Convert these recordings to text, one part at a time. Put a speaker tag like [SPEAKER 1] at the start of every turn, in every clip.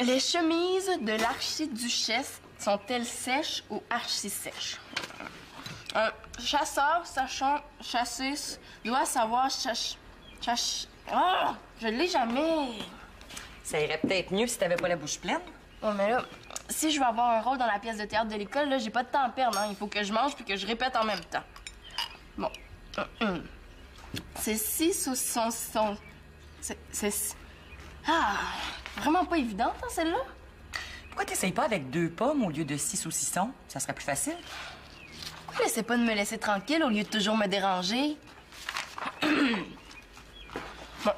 [SPEAKER 1] Les chemises de l'archiduchesse sont-elles sèches ou archi-sèches? Un chasseur sachant chasser doit savoir Ah! Je l'ai jamais!
[SPEAKER 2] Ça irait peut-être mieux si t'avais pas la bouche pleine.
[SPEAKER 1] Bon, mais là, si je veux avoir un rôle dans la pièce de théâtre de l'école, là, j'ai pas de temps à perdre, hein. Il faut que je mange puis que je répète en même temps. Bon. C'est 6 ou sont... C'est... Ah! Vraiment pas évidente, hein, celle-là?
[SPEAKER 2] Pourquoi t'essayes pas avec 2 pommes au lieu de 6 saucissons? Ça serait plus facile.
[SPEAKER 1] Pourquoi essaie pas de me laisser tranquille au lieu de toujours me déranger? Bon.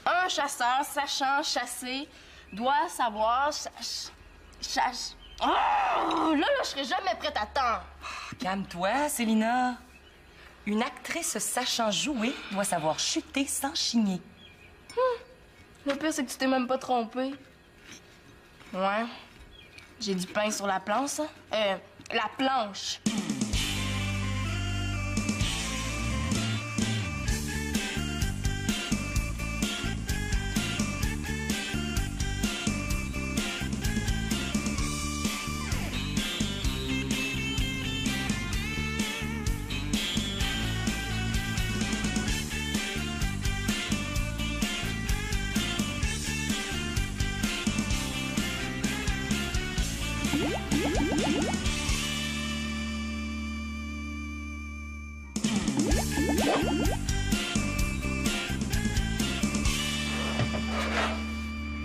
[SPEAKER 1] Un chasseur sachant chasser doit savoir Oh! Là, je serai jamais prête à temps.
[SPEAKER 2] Calme-toi, Célina. Une actrice sachant jouer doit savoir chuter sans chigner.
[SPEAKER 1] Le pire, c'est que tu t'es même pas trompé. Ouais. J'ai du pain sur la planche, hein? La planche.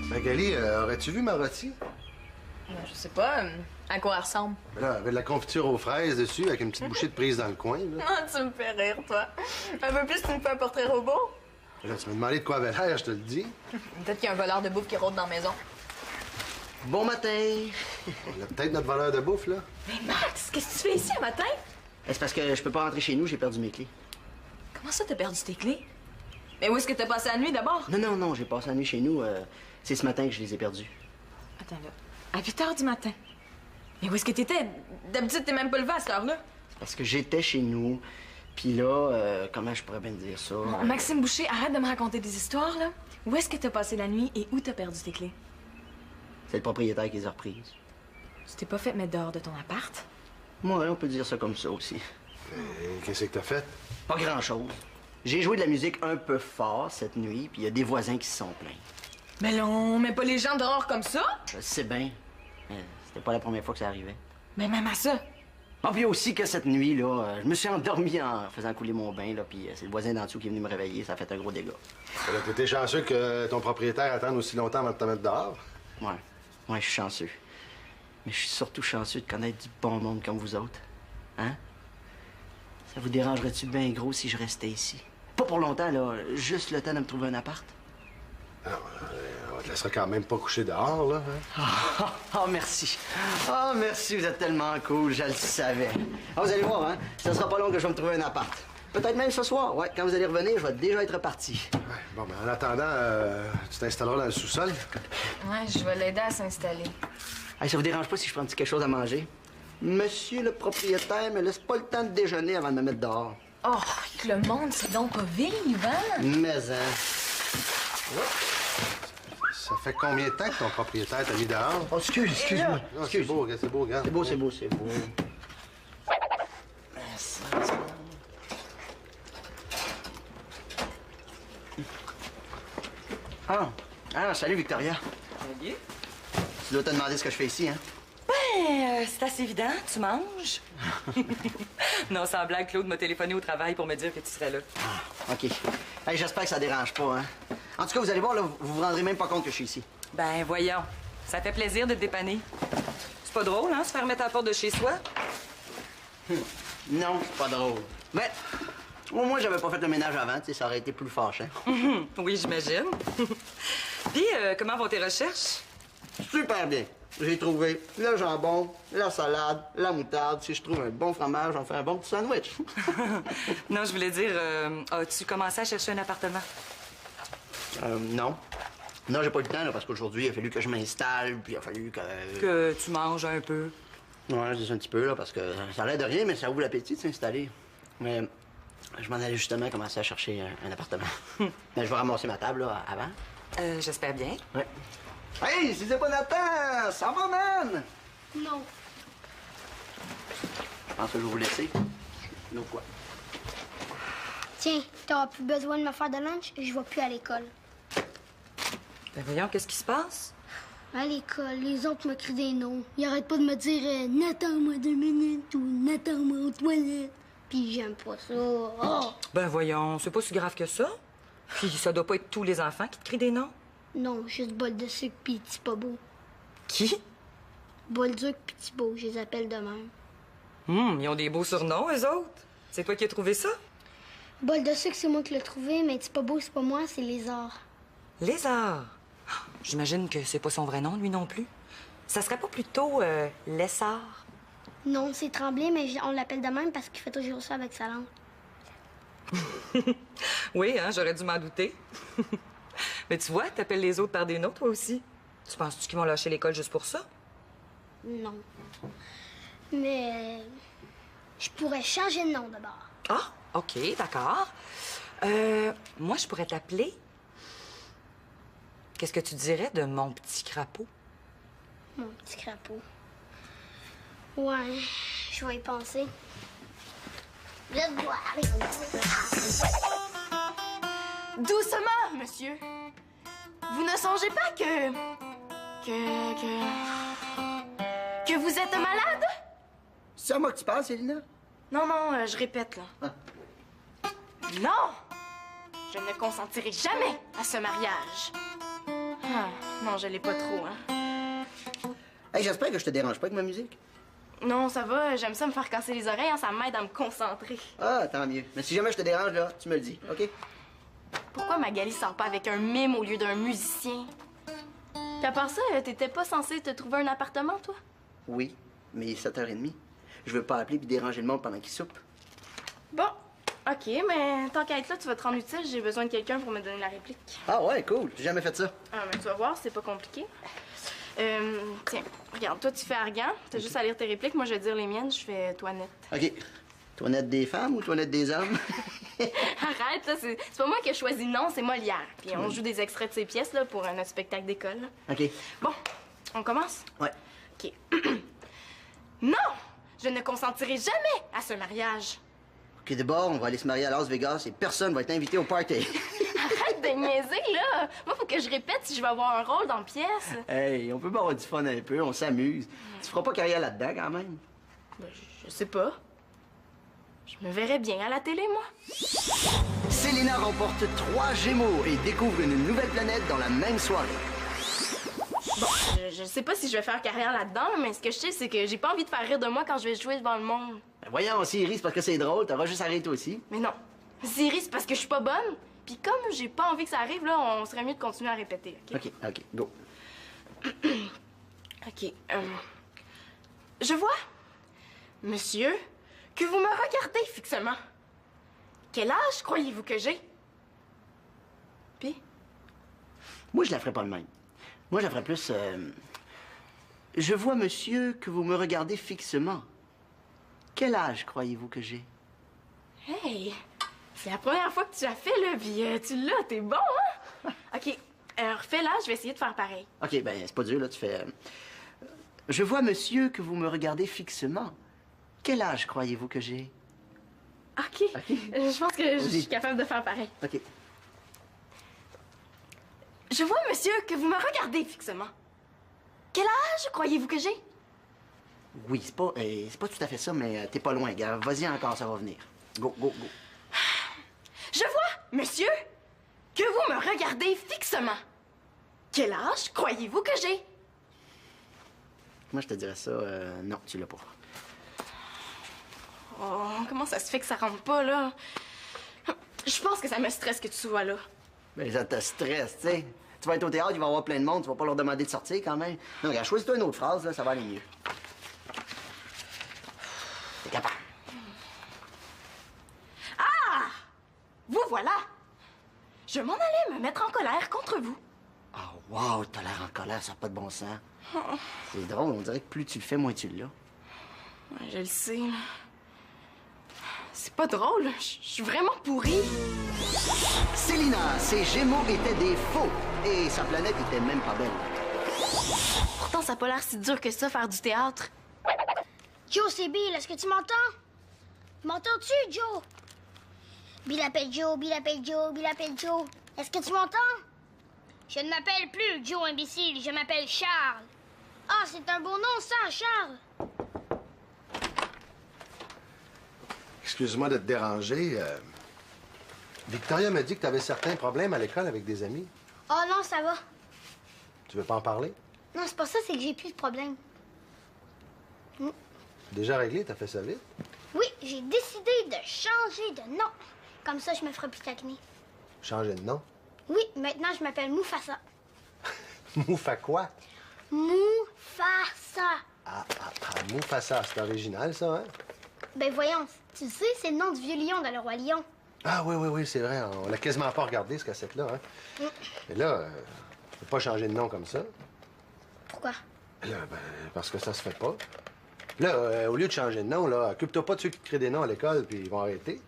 [SPEAKER 3] Magali, aurais-tu vu ma rôtie?
[SPEAKER 4] Je sais pas, à quoi elle ressemble?
[SPEAKER 3] Ben là, avec de la confiture aux fraises dessus, avec une petite bouchée de prise dans le coin, là.
[SPEAKER 4] Ah, tu me fais rire, toi. Un peu plus, tu me fais un portrait robot?
[SPEAKER 3] Là, tu m'as demandé de quoi avait l'air, je te le dis.
[SPEAKER 4] Peut-être qu'il y a un voleur de bouffe qui rôde dans la maison.
[SPEAKER 5] Bon matin!
[SPEAKER 3] On a peut-être notre voleur de bouffe, là.
[SPEAKER 4] Mais Max, qu'est-ce que tu fais ici un matin?
[SPEAKER 5] C'est parce que je peux pas rentrer chez nous, j'ai perdu mes clés.
[SPEAKER 4] Comment ça, t'as perdu tes clés? Mais où est-ce que t'as passé la nuit, d'abord?
[SPEAKER 5] Non, j'ai passé la nuit chez nous. C'est ce matin que je les ai perdues.
[SPEAKER 4] Attends, là. À 8 h du matin? Mais où est-ce que t'étais? D'habitude, t'es même pas levé à cette heure-là.
[SPEAKER 5] C'est parce que j'étais chez nous, puis là, comment je pourrais bien dire ça?
[SPEAKER 4] Bon, Maxime Boucher, arrête de me raconter des histoires, là. Où est-ce que t'as passé la nuit et où t'as perdu tes clés?
[SPEAKER 5] C'est le propriétaire qui les a reprises.
[SPEAKER 4] Tu t'es pas fait mettre dehors de ton appart?
[SPEAKER 5] Moi, on peut dire ça comme ça aussi.
[SPEAKER 3] Et qu'est-ce que t'as fait?
[SPEAKER 5] Pas grand-chose. J'ai joué de la musique un peu fort cette nuit, puis il y a des voisins qui se sont plaints.
[SPEAKER 4] Mais là, on met pas les gens dehors comme ça?
[SPEAKER 5] Je sais bien, mais c'était pas la première fois que ça arrivait.
[SPEAKER 4] Mais même à ça.
[SPEAKER 5] Ah, puis aussi que cette nuit, là, je me suis endormi en faisant couler mon bain, là, puis c'est le voisin d'en dessous qui est venu me réveiller, ça a fait un gros dégât.
[SPEAKER 3] Là, t'étais chanceux que ton propriétaire attende aussi longtemps avant de te mettre dehors.
[SPEAKER 5] Ouais, je suis chanceux. Mais je suis surtout chanceux de connaître du bon monde comme vous autres. Hein? Ça vous dérangerait-tu bien gros si je restais ici? Pas pour longtemps, là. Juste le temps de me trouver un appart.
[SPEAKER 3] Alors, on te laissera quand même pas coucher dehors, là. Hein?
[SPEAKER 5] Oh, merci. Oh, merci, vous êtes tellement cool, je le savais. Ah, vous allez voir, hein? Ça sera pas long que je vais me trouver un appart. Peut-être même ce soir, ouais. Quand vous allez revenir, je vais déjà être reparti.
[SPEAKER 3] Ouais, bon, ben en attendant, tu t'installeras dans le sous-sol.
[SPEAKER 4] Ouais, je vais l'aider à s'installer.
[SPEAKER 5] Hey, ça vous dérange pas si je prends un petit quelque chose à manger? Monsieur le propriétaire me laisse pas le temps de déjeuner avant de me mettre dehors.
[SPEAKER 4] Oh, le monde, c'est donc pas vivant.
[SPEAKER 5] Mais, hein...
[SPEAKER 3] Ça fait combien de temps que ton propriétaire t'a mis dehors?
[SPEAKER 5] Oh, excuse-moi.
[SPEAKER 3] Non, c'est beau, regarde, c'est beau, regarde.
[SPEAKER 5] C'est beau. Salut, Victoria.
[SPEAKER 2] Salut.
[SPEAKER 5] Tu dois te demander ce que je fais ici, hein?
[SPEAKER 2] Ben, c'est assez évident. Tu manges. Non, sans blague, Claude m'a téléphoné au travail pour me dire que tu serais là.
[SPEAKER 5] OK. Hey, j'espère que ça dérange pas, hein? En tout cas, vous allez voir, là, vous vous rendrez même pas compte que je suis ici.
[SPEAKER 2] Ben, voyons. Ça fait plaisir de te dépanner. C'est pas drôle, hein, se faire mettre à la porte de chez soi?
[SPEAKER 5] Non, c'est pas drôle. Mais, au moins, j'avais pas fait le ménage avant, tu sais, ça aurait été plus fâchant.
[SPEAKER 2] Oui, j'imagine. Puis, comment vont tes recherches?
[SPEAKER 5] Super bien. J'ai trouvé le jambon, la salade, la moutarde. Si je trouve un bon fromage, on fait un bon petit sandwich.
[SPEAKER 2] Non, je voulais dire, as-tu commencé à chercher un appartement?
[SPEAKER 5] Non. Non, j'ai pas eu le temps, là, parce qu'aujourd'hui, il a fallu que je m'installe, puis il a fallu que...
[SPEAKER 2] Que tu manges un peu.
[SPEAKER 5] Ouais, je dis un petit peu, là, parce que ça a l'air de rien, mais ça ouvre l'appétit de s'installer. Mais je m'en allais justement commencer à chercher un appartement. Mais je vais ramasser ma table, là, avant.
[SPEAKER 2] J'espère bien.
[SPEAKER 5] Ouais. Hey, si c'est pas Nathan! Ça va, man!
[SPEAKER 1] Non.
[SPEAKER 5] Je pense que je vais vous laisser. Donc quoi?
[SPEAKER 6] Tiens, t'auras plus besoin de me faire de lunch, je vais plus à l'école.
[SPEAKER 2] Ben voyons, qu'est-ce qui se passe?
[SPEAKER 6] À l'école, les autres me crient des noms. Ils arrêtent pas de me dire N'attends-moi 2 minutes ou N'attends-moi aux toilettes. Puis j'aime pas ça. Oh!
[SPEAKER 2] Ben voyons, c'est pas si grave que ça. Puis ça doit pas être tous les enfants qui te crient des noms.
[SPEAKER 6] Non, juste bol de sucre pis petit pas beau.
[SPEAKER 2] Qui?
[SPEAKER 6] Bolduc pis petit beau, je les appelle de même.
[SPEAKER 2] Ils ont des beaux surnoms, eux autres. C'est toi qui as trouvé ça?
[SPEAKER 6] Bol de sucre, c'est moi qui l'ai trouvé, mais petit pas beau, c'est pas moi, c'est Lézard.
[SPEAKER 2] Lézard. J'imagine que c'est pas son vrai nom, lui non plus. Ça serait pas plutôt Lessard?
[SPEAKER 6] Non, c'est Tremblay, mais on l'appelle de même parce qu'il fait toujours ça avec sa langue.
[SPEAKER 2] Oui, hein, j'aurais dû m'en douter. Mais tu vois, t'appelles les autres par des noms, toi aussi. Tu penses-tu qu'ils vont lâcher l'école juste pour ça?
[SPEAKER 6] Non. Mais je pourrais changer de nom d'abord.
[SPEAKER 2] Ah, OK, d'accord. Moi, je pourrais t'appeler... Qu'est-ce que tu dirais de mon petit crapaud?
[SPEAKER 6] Mon petit crapaud. Ouais, je vais y penser. Let's go, allez.
[SPEAKER 1] Doucement, monsieur. Vous ne songez pas que vous êtes malade?
[SPEAKER 5] C'est à moi que tu parles, Célina?
[SPEAKER 1] Non, non, je répète, là. Non! Je ne consentirai jamais à ce mariage. Ah, non, je l'ai pas trop, hein.
[SPEAKER 5] Hey, j'espère que je te dérange pas avec ma musique.
[SPEAKER 1] Non, ça va, j'aime ça me faire casser les oreilles, hein, ça m'aide à me concentrer.
[SPEAKER 5] Ah, tant mieux. Mais si jamais je te dérange, là, tu me le dis, OK?
[SPEAKER 1] Pourquoi Magali sort pas avec un mime au lieu d'un musicien? Puis à part ça, t'étais pas censé te trouver un appartement, toi?
[SPEAKER 5] Oui, mais il est 7h30. Je veux pas appeler puis déranger le monde pendant qu'il soupe.
[SPEAKER 1] Bon, OK, mais tant qu'à être là, tu vas te rendre utile, j'ai besoin de quelqu'un pour me donner la réplique.
[SPEAKER 5] Ah ouais, cool. J'ai jamais fait ça.
[SPEAKER 1] Ah, mais tu vas voir, c'est pas compliqué. Tiens, regarde, toi, tu fais argan. T'as juste à lire tes répliques. Moi, je vais dire les miennes. Je fais toilette.
[SPEAKER 5] OK. Toilette des femmes ou toilette des hommes?
[SPEAKER 1] Arrête, là. C'est pas moi qui ai choisi le nom, c'est Molière. Puis on joue des extraits de ces pièces, là, pour notre spectacle d'école. Là.
[SPEAKER 5] OK.
[SPEAKER 1] Bon, on commence?
[SPEAKER 5] Ouais.
[SPEAKER 1] OK. Non! Je ne consentirai jamais à ce mariage.
[SPEAKER 5] OK, d'abord, on va aller se marier à Las Vegas et personne va être invité au party.
[SPEAKER 1] Arrête de niaiser, là! Moi, faut que je répète si je vais avoir un rôle dans la pièce.
[SPEAKER 5] Hey, on peut pas avoir du fun un peu, on s'amuse. Tu feras pas carrière là-dedans, quand même?
[SPEAKER 1] Ben, je sais pas. Je me verrais bien à la télé, moi.
[SPEAKER 5] Célina remporte 3 Gémeaux et découvre une nouvelle planète dans la même soirée.
[SPEAKER 1] Bon, je sais pas si je vais faire carrière là-dedans, mais ce que je sais, c'est que j'ai pas envie de faire rire de moi quand je vais jouer devant le monde.
[SPEAKER 5] Ben voyons, Siri, c'est parce que c'est drôle, t'auras juste arrêté aussi.
[SPEAKER 1] Mais non. Siri, c'est parce que je suis pas bonne. Puis comme j'ai pas envie que ça arrive, là, on serait mieux de continuer à répéter, OK?
[SPEAKER 5] OK, go.
[SPEAKER 1] OK. Je vois, monsieur, que vous me regardez fixement. Quel âge croyez-vous que j'ai? Puis?
[SPEAKER 5] Moi, je la ferais pas le même. Moi, je la ferais plus... Je vois, monsieur, que vous me regardez fixement. Quel âge croyez-vous que j'ai?
[SPEAKER 1] Hey! C'est la première fois que tu l'as fait, là, puis tu l'as, t'es bon, hein? OK, refais-la, je vais essayer de faire pareil.
[SPEAKER 5] OK, ben c'est pas dur, là, tu fais... Je vois, monsieur, que vous me regardez fixement. Quel âge croyez-vous que j'ai?
[SPEAKER 1] OK. Je pense que je suis capable de faire pareil.
[SPEAKER 5] OK.
[SPEAKER 1] Je vois, monsieur, que vous me regardez fixement. Quel âge croyez-vous que j'ai?
[SPEAKER 5] Oui, c'est pas tout à fait ça, mais t'es pas loin, gars. Vas-y encore, ça va venir. Go, go, go.
[SPEAKER 1] Je vois, monsieur, que vous me regardez fixement. Quel âge croyez-vous que j'ai?
[SPEAKER 5] Moi, je te dirais ça, non, tu l'as pas.
[SPEAKER 1] Oh, comment ça se fait que ça rentre pas, là? Je pense que ça me stresse que tu sois là.
[SPEAKER 5] Ben, ça te stresse, tu sais. Tu vas être au théâtre, il va y avoir plein de monde, tu vas pas leur demander de sortir quand même. Non, regarde, choisis-toi une autre phrase, là, ça va aller mieux. T'es capable.
[SPEAKER 1] Ah! Vous voilà! Je m'en allais me mettre en colère contre vous.
[SPEAKER 5] Ah, wow, t'as l'air en colère, ça n'a pas de bon sens. C'est drôle, on dirait que plus tu le fais, moins tu l'as.
[SPEAKER 1] Ouais, je le sais. C'est pas drôle, je suis vraiment pourrie.
[SPEAKER 5] Célina, ces Gémeaux étaient des faux. Et sa planète était même pas belle.
[SPEAKER 1] Pourtant, ça a pas l'air si dur que ça, faire du théâtre.
[SPEAKER 6] Joe, c'est Bill. Est-ce que tu m'entends? M'entends-tu, Joe? Bill appelle Joe, Bill appelle Joe, Bill appelle Joe. Est-ce que tu m'entends? Je ne m'appelle plus Joe, imbécile. Je m'appelle Charles. Ah, c'est un beau nom, ça, Charles.
[SPEAKER 3] Excuse-moi de te déranger. Victoria m'a dit que tu avais certains problèmes à l'école avec des amis.
[SPEAKER 6] Oh non, ça va.
[SPEAKER 3] Tu veux pas en parler?
[SPEAKER 6] Non, c'est pas ça, c'est que j'ai plus de problème.
[SPEAKER 3] Déjà réglé, t'as fait ça vite?
[SPEAKER 6] Oui, j'ai décidé de changer de nom. Comme ça, je me ferai plus tacner.
[SPEAKER 3] Changer de nom?
[SPEAKER 6] Oui, maintenant, je m'appelle Mufasa.
[SPEAKER 3] Moufa quoi?
[SPEAKER 6] Mufasa.
[SPEAKER 3] Mufasa, c'est original, ça, hein?
[SPEAKER 6] Ben voyons, tu sais, c'est le nom du vieux lion dans Le Roi Lion.
[SPEAKER 3] Ah oui, c'est vrai. On l'a quasiment pas regardé, ce cassette-là, hein? Mais là, tu peux pas changer de nom comme ça.
[SPEAKER 6] Pourquoi?
[SPEAKER 3] Là, ben, parce que ça se fait pas. Là, au lieu de changer de nom, là, occupe-toi pas de ceux qui te créent des noms à l'école, puis ils vont arrêter.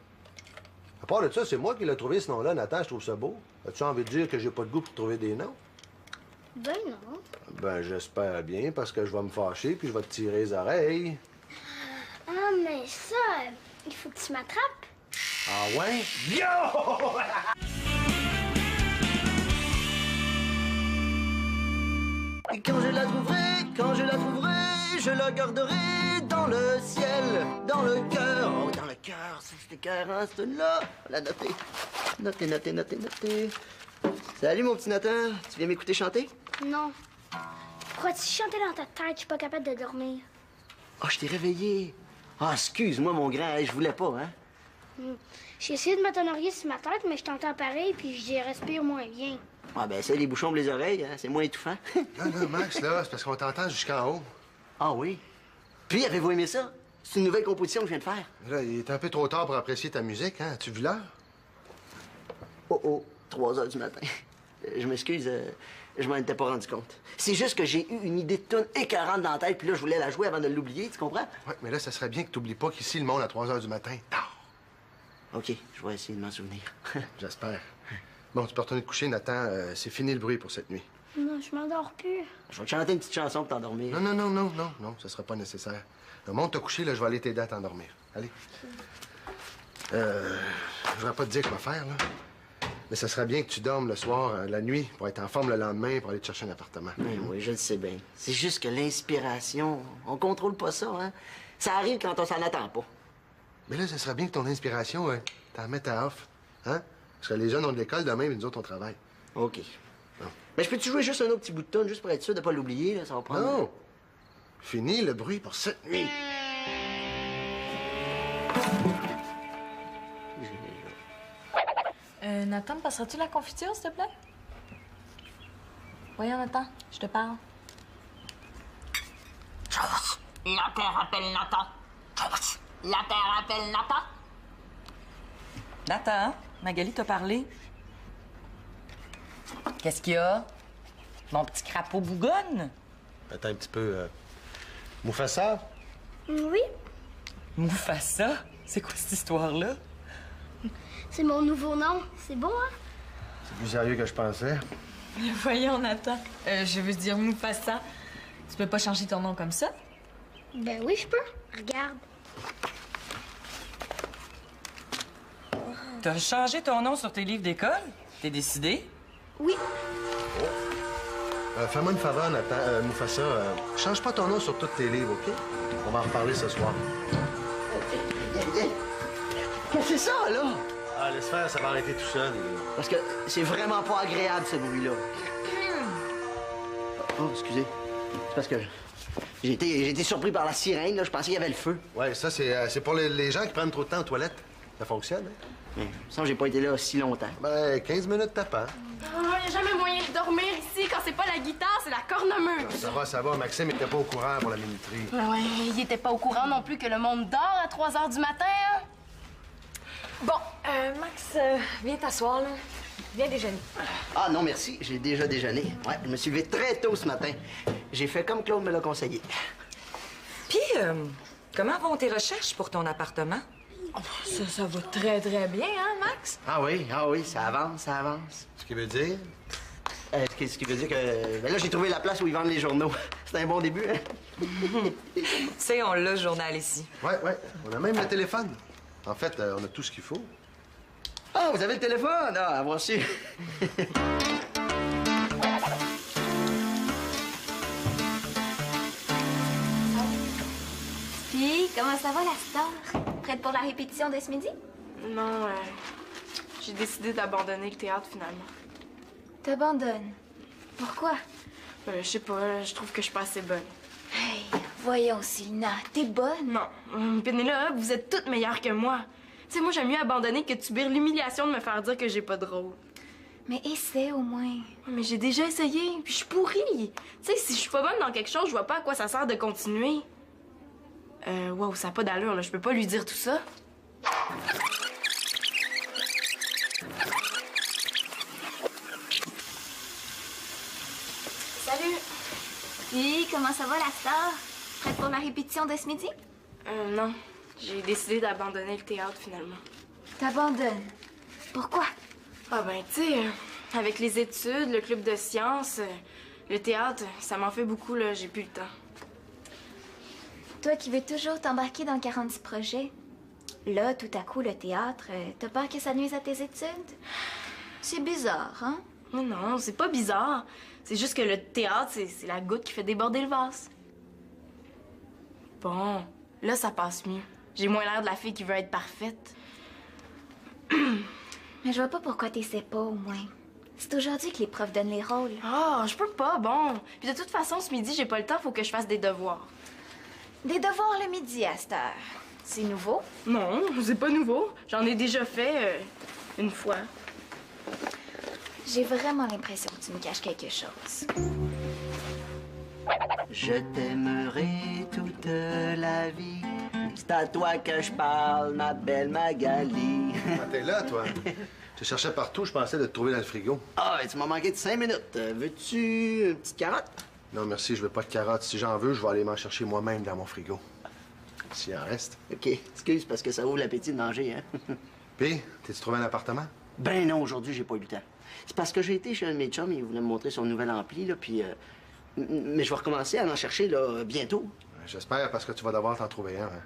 [SPEAKER 3] À part de ça, c'est moi qui l'ai trouvé, ce nom-là, Nathan, je trouve ça beau. As-tu envie de dire que j'ai pas de goût pour trouver des noms?
[SPEAKER 6] Ben non.
[SPEAKER 3] Ben, j'espère bien, parce que je vais me fâcher, puis je vais te tirer les oreilles.
[SPEAKER 6] Ah, mais ça, il faut que tu m'attrapes.
[SPEAKER 3] Ah ouais? Yo!
[SPEAKER 5] Et quand je la trouverai, je la garderai dans le ciel, dans le cœur. Oh, dans le cœur, c'est cœur, hein, c'est là. On l'a noté. Noté. Salut, mon petit Nathan. Tu viens m'écouter chanter?
[SPEAKER 6] Non. Pourquoi tu chantais dans ta tête? Je suis pas capable de dormir.
[SPEAKER 5] Oh, je t'ai réveillé. Ah, excuse-moi, mon grand. Je voulais pas, hein?
[SPEAKER 6] J'ai essayé de m'atténuer sur ma tête, mais je t'entends pareil, puis je respire moins bien.
[SPEAKER 5] Ah, ben, c'est les bouchons pour les oreilles, hein? C'est moins étouffant.
[SPEAKER 3] Non, Max, là, c'est parce qu'on t'entend jusqu'en haut.
[SPEAKER 5] Ah oui? Puis, avez-vous aimé ça? C'est une nouvelle composition que je viens de faire.
[SPEAKER 3] Là, il est un peu trop tard pour apprécier ta musique, hein? As-tu vu l'heure?
[SPEAKER 5] Oh, 3 heures du matin. Je m'excuse, je m'en étais pas rendu compte. C'est juste que j'ai eu une idée de tune écœurante dans la tête, puis là, je voulais la jouer avant de l'oublier, tu comprends?
[SPEAKER 3] Ouais, mais là, ça serait bien que t'oublies pas qu'ici, le monde à 3 heures du matin, tard.
[SPEAKER 5] OK, je vais essayer de m'en souvenir.
[SPEAKER 3] J'espère. Bon, tu peux retourner te coucher, Nathan. C'est fini le bruit pour cette nuit.
[SPEAKER 6] Non, je m'endors plus.
[SPEAKER 5] Je vais te chanter une petite chanson pour t'endormir.
[SPEAKER 3] Non, ça sera pas nécessaire. Là, monte te coucher, là, je vais aller t'aider à t'endormir. Allez. Je voudrais pas te dire quoi faire, là. Mais ça serait bien que tu dormes le soir, la nuit, pour être en forme le lendemain, pour aller te chercher un appartement.
[SPEAKER 5] Oui, je le sais bien. C'est juste que l'inspiration, on contrôle pas ça, hein? Ça arrive quand on s'en attend pas.
[SPEAKER 3] Mais là, ça serait bien que ton inspiration, t'en mettes à off. Hein? Parce que les jeunes ont de l'école demain, mais nous autres, on travaille.
[SPEAKER 5] OK.
[SPEAKER 3] Bon.
[SPEAKER 5] Mais je peux-tu jouer juste un autre petit bout de tonne, juste pour être sûr de pas l'oublier, là? Ça va prendre...
[SPEAKER 3] Non! Fini le bruit pour cette nuit.
[SPEAKER 4] Nathan, me passeras-tu la confiture, s'il te plaît? Voyons, Nathan, je te parle.
[SPEAKER 7] La terre appelle Nathan. La terre appelle Nathan.
[SPEAKER 2] Nathan, Magali t'a parlé. Qu'est-ce qu'il y a? Mon petit crapaud bougonne?
[SPEAKER 3] Attends un petit peu. Mufasa?
[SPEAKER 6] Oui,
[SPEAKER 2] Mufasa? C'est quoi cette histoire-là?
[SPEAKER 6] c'est mon nouveau nom. C'est beau, hein?
[SPEAKER 3] C'est plus sérieux que je pensais.
[SPEAKER 4] Voyons, Nathan. Je veux dire Mufasa. Tu peux pas changer ton nom comme ça?
[SPEAKER 6] Ben oui, je peux. Regarde.
[SPEAKER 2] T'as changé ton nom sur tes livres d'école? T'es décidé?
[SPEAKER 6] Oui.
[SPEAKER 3] Fais-moi une faveur, Nathan, Mufasa. Change pas ton nom sur tous tes livres, OK? On va en reparler ce soir.
[SPEAKER 5] Qu'est-ce que c'est ça, là?
[SPEAKER 3] Ah, laisse faire, ça va arrêter tout seul.
[SPEAKER 5] Parce que c'est vraiment pas agréable, ce bruit-là. Oh, excusez. C'est parce que j'ai été surpris par la sirène, là. Je pensais qu'il y avait le feu.
[SPEAKER 3] Ouais, ça, c'est pour les gens qui prennent trop de temps aux toilettes. Ça fonctionne, hein?
[SPEAKER 5] Mais, ça, j'ai pas été là si longtemps.
[SPEAKER 3] Ben, 15 minutes tapant.
[SPEAKER 1] Il n'y a jamais moyen de dormir ici. Quand c'est pas la guitare, c'est la cornemuse.
[SPEAKER 3] Ça va. Maxime était pas au courant pour la minuterie.
[SPEAKER 1] Ouais, il était pas au courant non plus que le monde dort à 3 heures du matin. Hein?
[SPEAKER 4] Bon, Max, viens t'asseoir, là. Viens déjeuner.
[SPEAKER 5] Ah non, merci. J'ai déjà déjeuné. Ouais, je me suis levé très tôt ce matin. J'ai fait comme Claude me l'a conseillé.
[SPEAKER 2] Puis, comment vont tes recherches pour ton appartement?
[SPEAKER 4] Ça va très, très bien, hein, Max?
[SPEAKER 5] Ah oui, ça avance.
[SPEAKER 3] Ce qui veut dire?
[SPEAKER 5] Ce qui veut dire que... Ben là, j'ai trouvé la place où ils vendent les journaux. C'est un bon début, hein?
[SPEAKER 2] Tu sais, on l'a, ce journal ici.
[SPEAKER 3] Ouais. On a même le téléphone. En fait, on a tout ce qu'il faut.
[SPEAKER 5] Ah, vous avez le téléphone? Ah, avoir su.
[SPEAKER 8] Puis, comment ça va, la star? Prête pour la répétition de ce midi?
[SPEAKER 1] Non, j'ai décidé d'abandonner le théâtre finalement.
[SPEAKER 8] T'abandonnes. Pourquoi?
[SPEAKER 1] Je sais pas, je trouve que je suis pas assez bonne.
[SPEAKER 8] Hey, voyons, Sylna, t'es bonne?
[SPEAKER 1] Non, Pénélope, vous êtes toutes meilleures que moi. Tu sais, moi, j'aime mieux abandonner que de subir l'humiliation de me faire dire que j'ai pas de rôle.
[SPEAKER 8] Mais essaie au moins.
[SPEAKER 1] Mais j'ai déjà essayé, puis je suis pourrie. Tu sais, si je suis pas bonne dans quelque chose, je vois pas à quoi ça sert de continuer. Wow, ça a pas d'allure, là. Je peux pas lui dire tout ça.
[SPEAKER 8] Salut! Puis, comment ça va, la star? Prête pour la répétition de ce midi?
[SPEAKER 1] Non. J'ai décidé d'abandonner le théâtre, finalement.
[SPEAKER 8] T'abandonnes. Pourquoi?
[SPEAKER 1] Ah ben, tu sais, avec les études, le club de sciences, le théâtre, ça m'en fait beaucoup, là. J'ai plus le temps.
[SPEAKER 8] Toi qui veux toujours t'embarquer dans 46 projets, là, tout à coup, le théâtre, t'as peur que ça nuise à tes études? C'est bizarre, hein?
[SPEAKER 1] Mais non, c'est pas bizarre. C'est juste que le théâtre, c'est la goutte qui fait déborder le vase. Bon, là, ça passe mieux. J'ai moins l'air de la fille qui veut être parfaite.
[SPEAKER 8] Mais je vois pas pourquoi t'essaies pas, au moins. C'est aujourd'hui que les profs donnent les rôles.
[SPEAKER 1] Ah, je peux pas, bon. Puis de toute façon, ce midi, j'ai pas le temps, faut que je fasse des devoirs.
[SPEAKER 8] Des devoirs le midi à cette heure. C'est nouveau?
[SPEAKER 1] Non, c'est pas nouveau. J'en ai déjà fait une fois.
[SPEAKER 8] J'ai vraiment l'impression que tu me caches quelque chose.
[SPEAKER 5] Je t'aimerai toute la vie. C'est à toi que je parle, ma belle Magali.
[SPEAKER 3] Ah, t'es là, toi. Je te cherchais partout, je pensais de te trouver dans le frigo.
[SPEAKER 5] Ah, ben, tu m'as manqué de 5 minutes. Veux-tu une petite carotte?
[SPEAKER 3] Non, merci, je veux pas de carottes. Si j'en veux, je vais aller m'en chercher moi-même dans mon frigo. S'il en reste.
[SPEAKER 5] OK, excuse, parce que ça ouvre l'appétit de manger, hein?
[SPEAKER 3] Puis, t'es-tu trouvé un appartement?
[SPEAKER 5] Ben non, aujourd'hui, j'ai pas eu le temps. C'est parce que j'ai été chez un de mes chums, il voulait me montrer son nouvel ampli, là, puis... Mais je vais recommencer à en chercher, là, bientôt.
[SPEAKER 3] J'espère, parce que tu vas devoir t'en trouver un. Hein.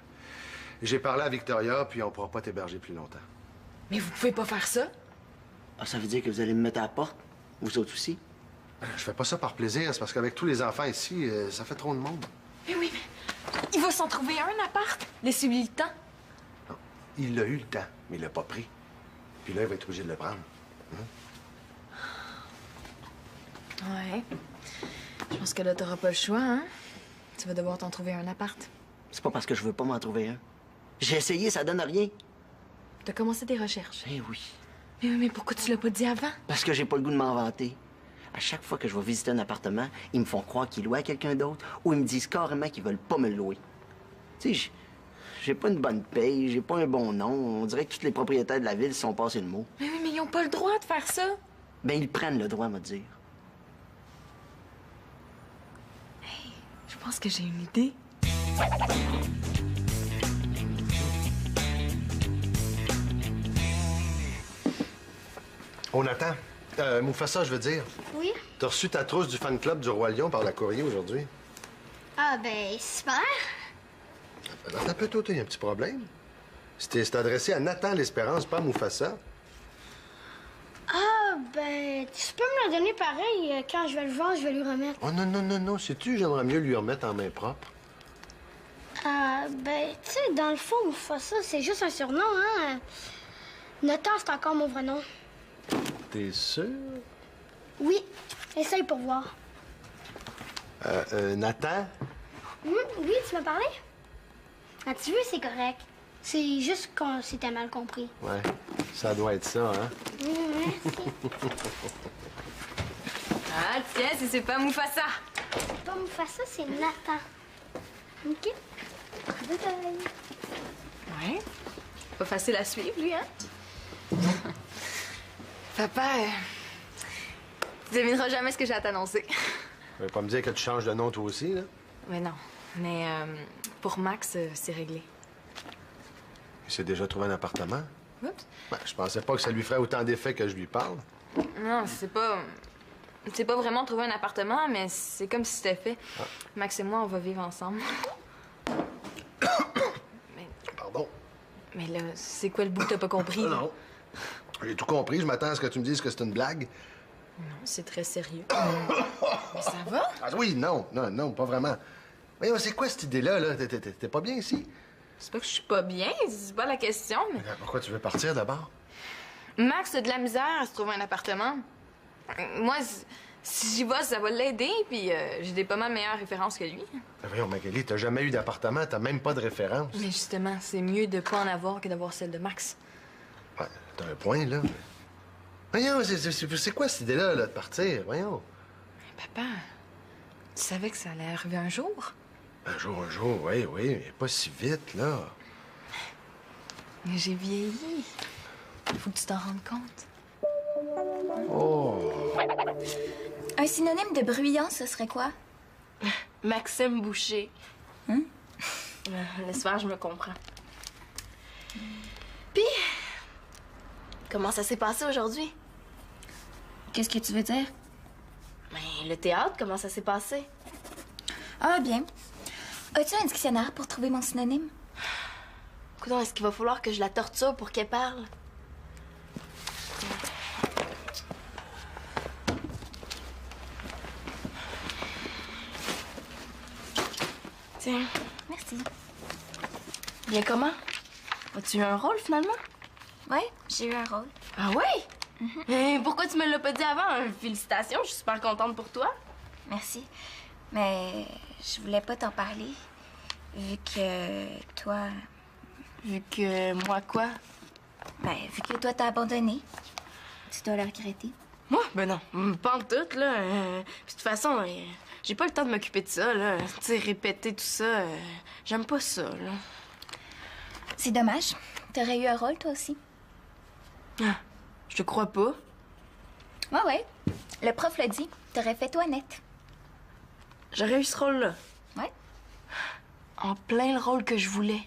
[SPEAKER 3] J'ai parlé à Victoria, puis on pourra pas t'héberger plus longtemps.
[SPEAKER 4] Mais vous pouvez pas faire ça?
[SPEAKER 5] Ah, ça veut dire que vous allez me mettre à la porte? Vous autres aussi?
[SPEAKER 3] Je fais pas ça par plaisir, c'est parce qu'avec tous les enfants ici, ça fait trop de monde.
[SPEAKER 4] Mais oui, mais il va s'en trouver un appart. Laissez-lui le temps.
[SPEAKER 3] Non, il a eu le temps, mais il l'a pas pris. Puis là, il va être obligé de le prendre.
[SPEAKER 4] Ouais. Je pense que là, t'auras pas le choix, hein? Tu vas devoir t'en trouver un appart.
[SPEAKER 5] C'est pas parce que je veux pas m'en trouver un. J'ai essayé, ça donne rien.
[SPEAKER 4] T'as commencé tes recherches.
[SPEAKER 5] Eh oui.
[SPEAKER 4] Mais pourquoi tu l'as pas dit avant?
[SPEAKER 5] Parce que j'ai pas le goût de m'en vanter. À chaque fois que je vais visiter un appartement, ils me font croire qu'ils louent à quelqu'un d'autre ou ils me disent carrément qu'ils veulent pas me le louer. Tu sais, j'ai pas une bonne paye, j'ai pas un bon nom. On dirait que tous les propriétaires de la ville se sont passés le mot.
[SPEAKER 4] Mais oui, mais ils ont pas le droit de faire ça.
[SPEAKER 5] Ben, ils prennent le droit, à me dire.
[SPEAKER 4] Je pense que j'ai une idée.
[SPEAKER 3] Oh, Nathan. Mufasa, je veux dire.
[SPEAKER 6] Oui?
[SPEAKER 3] T'as reçu ta trousse du fan club du Roi Lion par la courrier aujourd'hui?
[SPEAKER 6] Ah, ben, super.
[SPEAKER 3] Attends un peu, toi, il y a un petit problème. C'est adressé à Nathan l'Espérance, pas à Mufasa.
[SPEAKER 6] Ah, ben, tu peux me le donner pareil. Quand je vais le voir, je vais lui remettre.
[SPEAKER 3] Oh non, sais-tu, j'aimerais mieux lui remettre en main propre.
[SPEAKER 6] Ah, ben, tu sais, dans le fond, Mufasa, c'est juste un surnom, hein. Nathan, c'est encore mon vrai nom.
[SPEAKER 3] T'es sûr?
[SPEAKER 6] Oui, essaye pour voir.
[SPEAKER 3] Nathan?
[SPEAKER 6] Oui, tu m'as parlé? Ah, tu veux, c'est correct. C'est juste qu'on s'était mal compris.
[SPEAKER 3] Ouais, ça doit être ça, hein?
[SPEAKER 4] Ah, tiens, si c'est pas Mufasa.
[SPEAKER 6] C'est pas Mufasa, c'est Nathan. OK? Bye bye.
[SPEAKER 4] Ouais. Pas facile à suivre, lui, hein? Papa, tu devineras jamais ce que j'ai à t'annoncer.
[SPEAKER 3] Tu vas pas me dire que tu changes de nom toi aussi, là?
[SPEAKER 4] Mais non. Mais pour Max, c'est réglé.
[SPEAKER 3] Il s'est déjà trouvé un appartement?
[SPEAKER 4] Oups.
[SPEAKER 3] Ben, je pensais pas que ça lui ferait autant d'effet que je lui parle.
[SPEAKER 4] Non, c'est pas... C'est pas vraiment trouver un appartement, mais c'est comme si c'était fait. Ah. Max et moi, on va vivre ensemble.
[SPEAKER 3] Pardon.
[SPEAKER 4] Mais là, c'est quoi le bout que t'as pas compris?
[SPEAKER 3] Non. J'ai tout compris. Je m'attends à ce que tu me dises que c'est une blague.
[SPEAKER 4] Non, c'est très sérieux. Mais ça va?
[SPEAKER 3] Ah oui, non, pas vraiment. Voyons, c'est quoi cette idée-là, là? T'es pas bien ici?
[SPEAKER 4] C'est pas que je suis pas bien, c'est pas la question, mais...
[SPEAKER 3] Pourquoi tu veux partir d'abord?
[SPEAKER 4] Max a de la misère à se trouver un appartement. Moi, si j'y vais, ça va l'aider, puis j'ai des pas mal meilleures références que lui.
[SPEAKER 3] Voyons, Magali, t'as jamais eu d'appartement, t'as même pas de référence.
[SPEAKER 4] Mais justement, c'est mieux de pas en avoir que d'avoir celle de Max.
[SPEAKER 3] Ouais, t'as un point, là. Voyons, c'est quoi cette idée-là, là, de partir? Voyons.
[SPEAKER 4] Mais papa, tu savais que ça allait arriver un jour?
[SPEAKER 3] Un jour, oui, mais pas si vite, là.
[SPEAKER 4] Mais j'ai vieilli. Il faut que tu t'en rendes compte.
[SPEAKER 3] Oh!
[SPEAKER 8] Un synonyme de bruyant, ce serait quoi?
[SPEAKER 1] Maxime Boucher. Laisse faire, je me comprends. Puis, comment ça s'est passé aujourd'hui?
[SPEAKER 8] Qu'est-ce que tu veux dire?
[SPEAKER 1] Ben, le théâtre, comment ça s'est passé?
[SPEAKER 8] Ah, bien. As-tu un dictionnaire pour trouver mon synonyme?
[SPEAKER 1] Coudonc, est-ce qu'il va falloir que je la torture pour qu'elle parle? Tiens.
[SPEAKER 8] Merci.
[SPEAKER 1] Bien comment? As-tu eu un rôle, finalement?
[SPEAKER 8] Ouais, j'ai eu un rôle.
[SPEAKER 1] Ah ouais? Pourquoi tu me l'as pas dit avant? Félicitations, je suis super contente pour toi.
[SPEAKER 8] Merci. Mais je voulais pas t'en parler, vu que toi...
[SPEAKER 1] Vu que moi, quoi?
[SPEAKER 8] Ben, vu que toi, t'as abandonné. Tu dois le regretter.
[SPEAKER 1] Moi? Ben non, pas en tout, là. Puis de toute façon, j'ai pas le temps de m'occuper de ça, là. Tu sais, répéter tout ça, j'aime pas ça, là.
[SPEAKER 8] C'est dommage. T'aurais eu un rôle, toi aussi.
[SPEAKER 1] Ah, je te crois pas.
[SPEAKER 8] Ouais. Le prof l'a dit. T'aurais fait Toinette.
[SPEAKER 1] J'aurais eu ce rôle-là.
[SPEAKER 8] Ouais.
[SPEAKER 1] En plein le rôle que je voulais.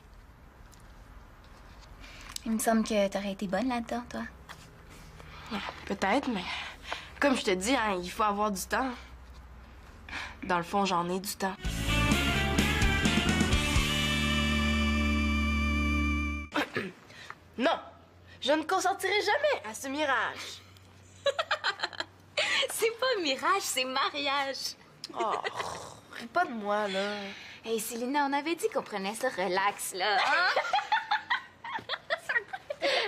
[SPEAKER 8] Il me semble que t'aurais été bonne là-dedans, toi.
[SPEAKER 1] Peut-être, mais comme je te dis, hein, il faut avoir du temps. Dans le fond, j'en ai du temps. Non, je ne consentirai jamais à ce mirage.
[SPEAKER 8] C'est pas mirage, c'est mariage.
[SPEAKER 1] Oh, ris pas de moi, là.
[SPEAKER 8] Hey, Célina, on avait dit qu'on prenait ça relax, là. Hein?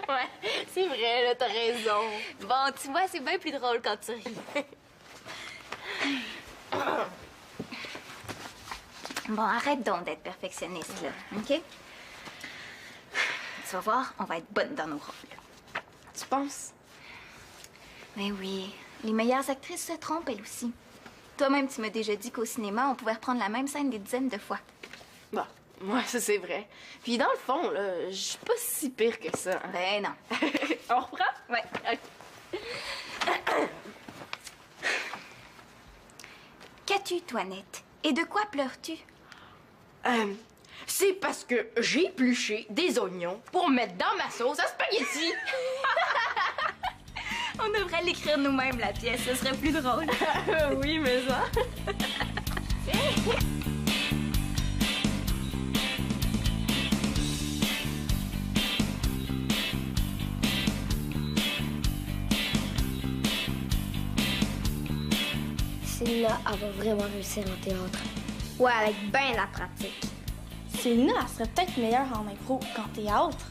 [SPEAKER 1] Ouais, c'est vrai, là, t'as raison.
[SPEAKER 8] Bon, tu vois, c'est bien plus drôle quand tu ris. Bon, arrête donc d'être perfectionniste, là, OK? Tu vas voir, on va être bonnes dans nos rôles.
[SPEAKER 1] Tu penses?
[SPEAKER 8] Mais oui, les meilleures actrices se trompent, elles aussi. Toi-même, tu m'as déjà dit qu'au cinéma, on pouvait reprendre la même scène des dizaines de fois.
[SPEAKER 1] Bon, ouais, ça c'est vrai. Puis dans le fond, là, je suis pas si pire que ça. Hein.
[SPEAKER 8] Ben non.
[SPEAKER 1] On reprend?
[SPEAKER 8] Ouais.
[SPEAKER 1] OK.
[SPEAKER 8] Qu'as-tu, Toinette? Et de quoi pleures-tu?
[SPEAKER 1] C'est parce que j'ai épluché des oignons pour mettre dans ma sauce à spaghetti.
[SPEAKER 8] On devrait l'écrire nous-mêmes, la pièce. Ce serait plus drôle.
[SPEAKER 1] Oui, mais ça.
[SPEAKER 6] Celle-là, elle va vraiment réussir en théâtre. Ouais, avec ben la pratique.
[SPEAKER 9] Célina, elle serait peut-être meilleure en impro qu'en théâtre.